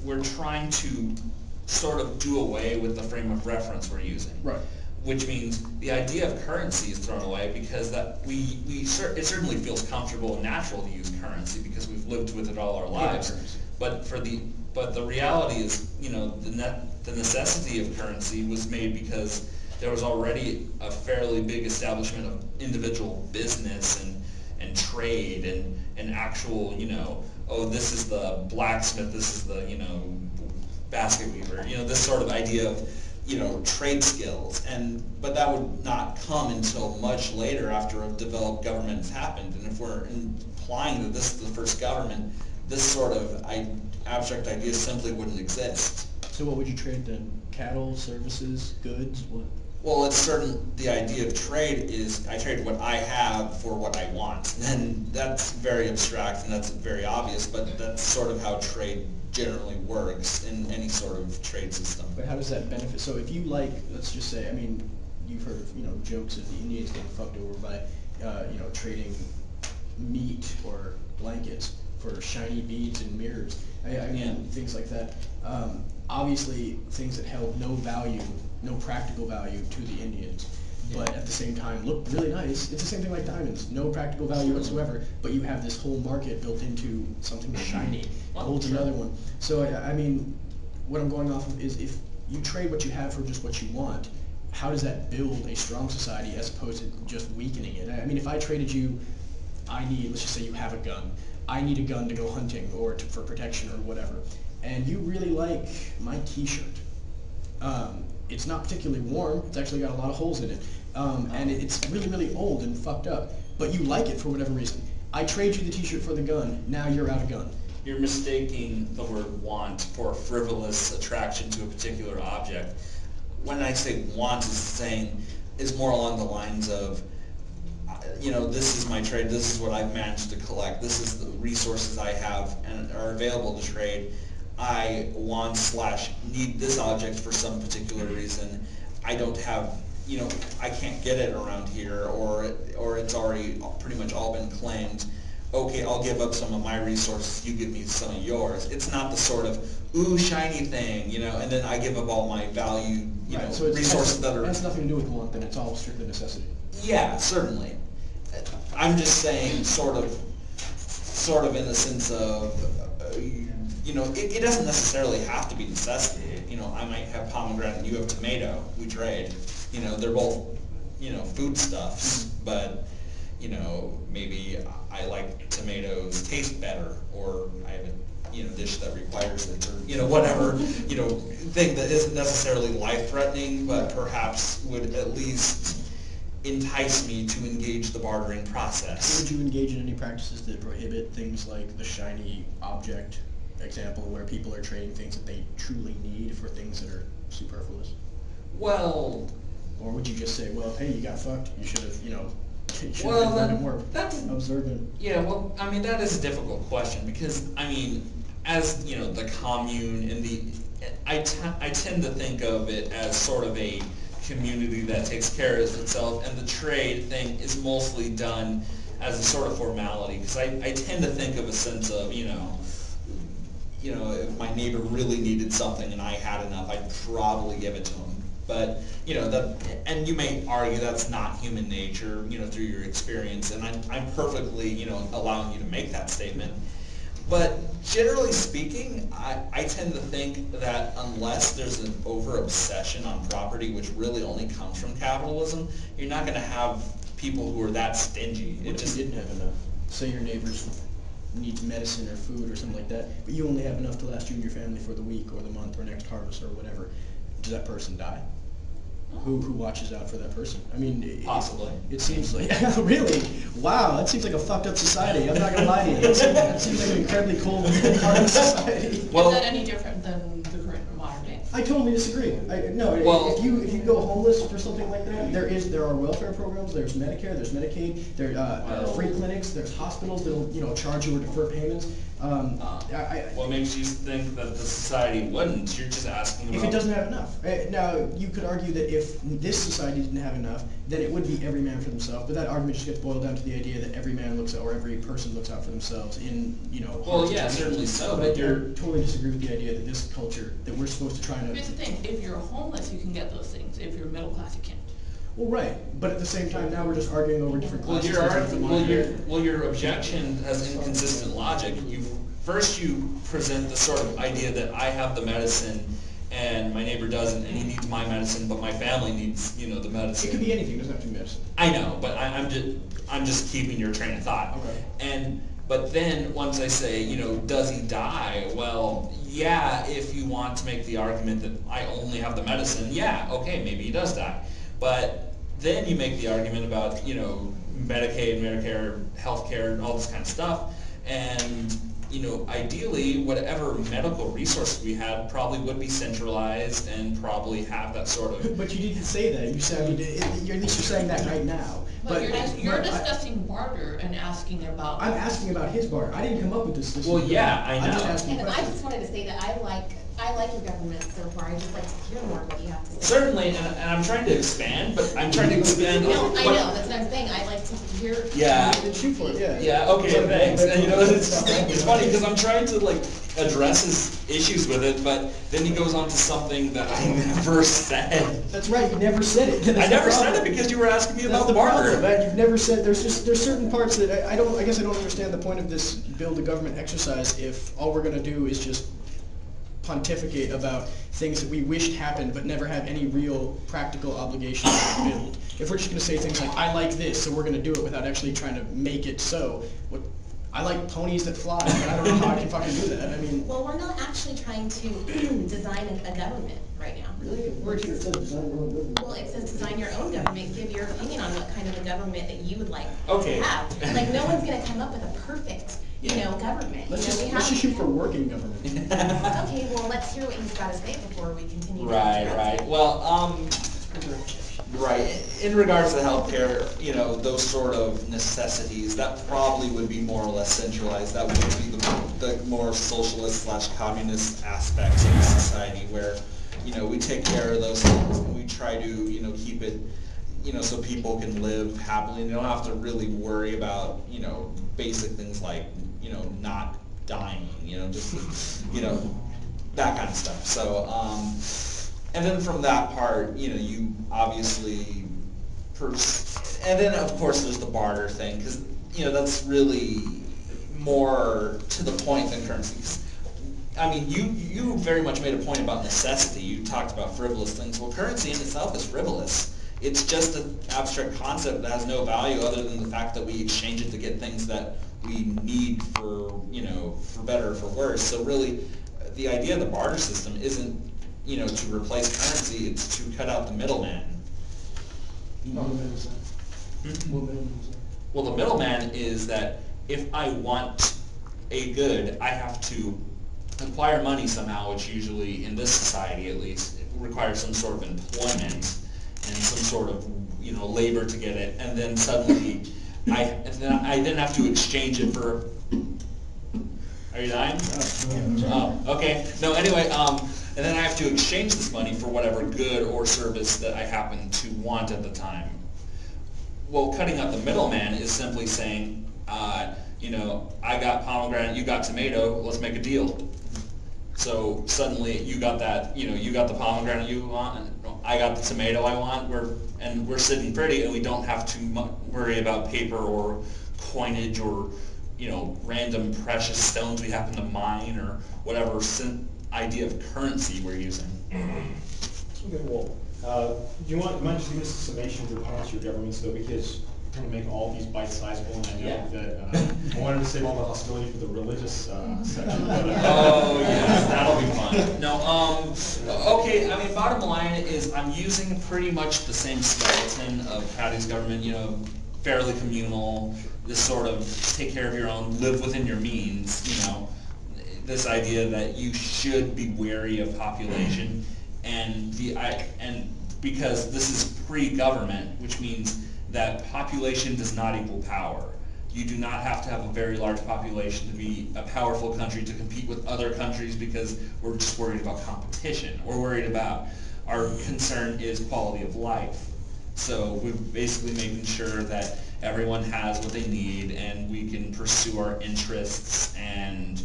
we're trying to sort of do away with the frame of reference we're using. Right. Which means the idea of currency is thrown away because that it certainly feels comfortable and natural to use currency because we've lived with it all our lives. But the reality is, the necessity of currency was made because there was already a fairly big establishment of individual business and trade and actual, oh, this is the blacksmith, this is the, basket weaver, this sort of idea of, trade skills, but that would not come until much later after a developed government has happened. And if we're implying that this is the first government, this sort of abstract idea simply wouldn't exist. So what would you trade then? Cattle, services, goods, what? Well, it's certain, the idea of trade is I trade what I have for what I want. And that's very abstract and that's very obvious, but that's sort of how trade generally works in any sort of trade system. But how does that benefit? So if you let's just say, you've heard of, jokes of the Indians getting fucked over by, trading meat or blankets for shiny beads and mirrors. Things like that. Obviously, things that held no value, no practical value to the Indians, but at the same time look really nice. It's the same thing like diamonds, no practical value whatsoever, but you have this whole market built into something shiny. Gold's another one. So what I'm going off of is if you trade what you have for just what you want, how does that build a strong society as opposed to just weakening it? If I traded you, let's just say you have a gun. I need a gun to go hunting or for protection or whatever, and you really like my t-shirt. It's not particularly warm, it's actually got a lot of holes in it, and it's really, really old and fucked up, but you like it for whatever reason. I trade you the t-shirt for the gun, now you're out of gun. You're mistaking the word want for a frivolous attraction to a particular object. When I say want is more along the lines of, this is my trade, this is what I've managed to collect, this is the resources I have and are available to trade. I want/need this object for some particular reason. I don't have, I can't get it around here, or it's already pretty much all been claimed. Okay, I'll give up some of my resources, you give me some of yours. It's not the sort of, ooh, shiny thing, and then I give up all my value, so resources that are... It has nothing to do with want, then it's all strictly necessity. Yeah, certainly. I'm just saying sort of in the sense of, it doesn't necessarily have to be necessity. I might have pomegranate and you have tomato, we trade. They're both, foodstuffs, but, maybe I like tomatoes taste better, or I have a, dish that requires it, or, whatever, thing that isn't necessarily life-threatening, but perhaps would at least entice me to engage the bartering process. Would you engage in any practices that prohibit things like the shiny object example where people are trading things that they truly need for things that are superfluous? Well... Or would you just say, well, hey, you got fucked, you should have, been more observant? Yeah, well, that is a difficult question because, as, the commune and I tend to think of it as sort of a community that takes care of itself, and the trade thing is mostly done as a sort of formality, because I tend to think of a sense of, if my neighbor really needed something and I had enough, I'd probably give it to him. But, and you may argue that's not human nature, through your experience, and I'm perfectly, allowing you to make that statement. But generally speaking, I tend to think that unless there's an over-obsession on property, which really only comes from capitalism, you're not going to have people who are that stingy. What if you didn't have enough? Say your neighbors needs medicine or food or something like that, but you only have enough to last you and your family for the week or the month or next harvest or whatever. Does that person die? Who watches out for that person? Possibly. It seems like, really? Wow, that seems like a fucked up society. I'm not gonna lie to you. That seems like an incredibly cold part of society. Well, is that any different than the current modern day? I totally disagree. If you go homeless for something like that, there are welfare programs. There's Medicare, there's Medicaid, there are free clinics, there's hospitals that'll charge you or defer payments. What makes you think that the society wouldn't? You're just asking about... If it doesn't have enough. Now, you could argue that if this society didn't have enough, then it would be every man for themselves, but that argument just gets boiled down to the idea that every man looks out, or every person looks out for themselves in, Well, yeah, certainly so, but I you're... totally disagree with the idea that this culture, that we're supposed to try to... Here's the thing, if you're homeless, you can get those things. If you're middle class, you can't. Well, right, but at the same time, now we're just arguing over different classes. Your objection has inconsistent logic. First you present the sort of idea that I have the medicine and my neighbor doesn't, and he needs my medicine, but my family needs, the medicine. It could be anything, it doesn't have to be medicine. I know, but I'm just keeping your train of thought. Okay. But then once I say, does he die? Well, yeah, if you want to make the argument that I only have the medicine, yeah, okay, maybe he does die. But then you make the argument about, Medicaid, Medicare, healthcare, and all this kind of stuff, and ideally, whatever medical resources we had probably would be centralized and probably have that sort of... But you didn't say that. You said, at least you're saying that right now. But you're discussing barter and asking about... I'm asking about his barter. I didn't come up with this system. Well, yeah, I know. I'm just asking And I questions. just wanted to say that I like your government so far. I just like to hear more of what you have to say. Certainly, and I'm trying to expand, but I'm trying to expand... No, I know, that's what I'm saying. I like to hear. Yeah. Then shoot for it, yeah. Yeah, okay, thanks. And it's funny because I'm trying to address his issues with it, but then he goes on to something that I never said. That's right, you never said it. I never said it because you were asking me That's about the barter. problem, man. You've never said, there's certain parts that I guess I don't understand the point of this build a government exercise if all we're gonna do is just pontificate about things that we wished happened but never have any real practical obligation to build. If we're just going to say things like, I like this, so we're going to do it without actually trying to make it so. I like ponies that fly, but I don't know how I can fucking do that. I mean... Well, we're not actually trying to design a government right now. Really? We're just, design your own government. well, it says design your own government, give your opinion on what kind of a government that you would like Okay. to have. Like, no one's going to come up with a perfect, government. Let's we just have- shoot for working government. Okay, well, let's hear what he's got to say before we continue. to Right, discuss. right. Well, right. In regards to healthcare, those sort of necessities, that probably would be more or less centralized. That would be the more socialist / communist aspects of the society where, we take care of those things and we try to, keep it, so people can live happily and they don't have to really worry about, basic things like, not dying, just, that kind of stuff. So, and then from that part, you obviously, and then of course there's the barter thing, because, that's really more to the point than currencies. I mean, you very much made a point about necessity. You talked about frivolous things. Well, currency in itself is frivolous. It's just an abstract concept that has no value other than the fact that we exchange it to get things that we need for, for better or for worse. So really, the idea of the barter system isn't, to replace currency, it's to cut out the middleman. What middleman is that? What middleman is that? Well, the middleman is that if I want a good, I have to acquire money somehow, which usually, in this society at least, requires some sort of employment and some sort of, labor to get it, and then suddenly I then have to exchange it for... Are you dying? Oh, okay. No, anyway, and then I have to exchange this money for whatever good or service that I happen to want at the time. Well, cutting out the middleman is simply saying, I got pomegranate, you got tomato, let's make a deal. So suddenly you got that, you got the pomegranate you want, and I got the tomato I want, we're sitting pretty, and we don't have to worry about paper or coinage or, random precious stones we happen to mine or whatever idea of currency we're using. Okay, well, do you mind just giving us a summation of the parts of your governments though, because I'm going to make all these bite-sizable, and I know that I wanted to save all the hostility for the religious section. But, oh yes, that'll be fun. No, okay. I mean, bottom line is I'm using pretty much the same skeleton of Patty's government. Fairly communal. This sort of take care of your own, live within your means. This idea that you should be wary of population, and because this is pre-government, which means that population does not equal power. You do not have to have a very large population to be a powerful country to compete with other countries because we're just worried about competition. We're worried about, our concern is quality of life. So we're basically making sure that everyone has what they need and we can pursue our interests and